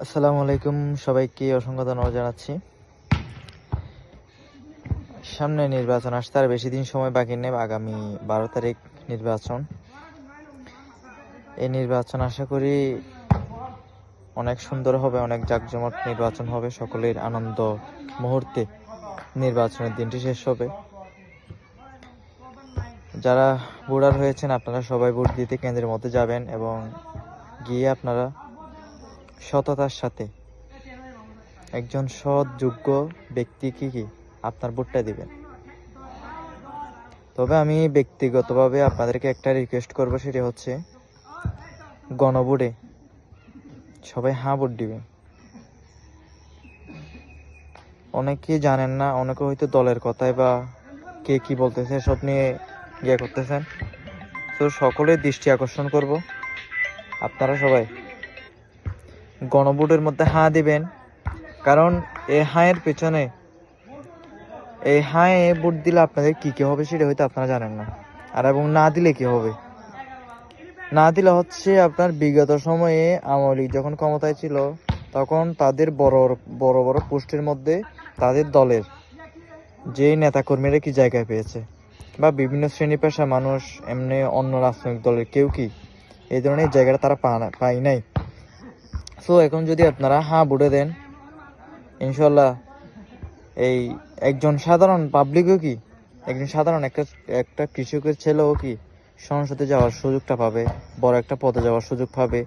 আসসালামু আলাইকুম, সবাইকে অসংখ্য ধন্যবাদ জানাচ্ছি। সামনে নির্বাচন আসতে আর বেশি দিন সময় বাকি নেই। আগামী 12 তারিখ নির্বাচন। এই নির্বাচন আশা করি অনেক সুন্দর হবে, অনেক জাঁকজমক নির্বাচন হবে। সকলের আনন্দ মুহূর্তে নির্বাচনের দিনটি শেষ হবে। যারা ভোটার হয়েছেন আপনারা সবাই ভোট দিতে কেন্দ্রের মধ্যে যাবেন এবং গিয়ে আপনারা সততার সাথে একজন সৎ যোগ্য ব্যক্তিকে আপনার ভোটটা দিবেন। তবে আমি ব্যক্তিগতভাবে আপনাদেরকে একটা রিকোয়েস্ট করবো, সেটা হচ্ছে গণভোটে সবাই হ্যাঁ ভোট দিবেন। অনেকে জানেন না, অনেকে হয়তো দলের কথায় বা কে কি বলতেছে সব নিয়ে করতেছেন। তো সকলের দৃষ্টি আকর্ষণ করব, আপনারা সবাই গণভোটের মধ্যে হ্যাঁ দিবেন। কারণ এই হাঁয়ের পেছনে, এই হাঁয়ে ভোট দিলে আপনাদের কি কি হবে সেটা হয়তো আপনারা জানেন না। আর এবং না দিলে কি হবে, না দিলে হচ্ছে আপনার বিগত সময়ে আওয়ামী লীগ যখন ক্ষমতায় ছিল তখন তাদের বড় বড় বড় পোস্টের মধ্যে তাদের দলের যে নেতাকর্মীরা কি জায়গায় পেয়েছে, বা বিভিন্ন শ্রেণী পেশা মানুষ এমনি অন্য রাজনৈতিক দলের কেউ কি এই ধরনের জায়গাটা তারা পায় নাই। সো এখন যদি আপনারা হ্যাঁ ভোটে দেন, ইনশাল্লাহ এই একজন সাধারণ পাবলিকও কি, একজন সাধারণ একটা কৃষকের ছেলেও কি সংসদে যাওয়ার সুযোগটা পাবে, বড় একটা পদে যাওয়ার সুযোগ পাবে।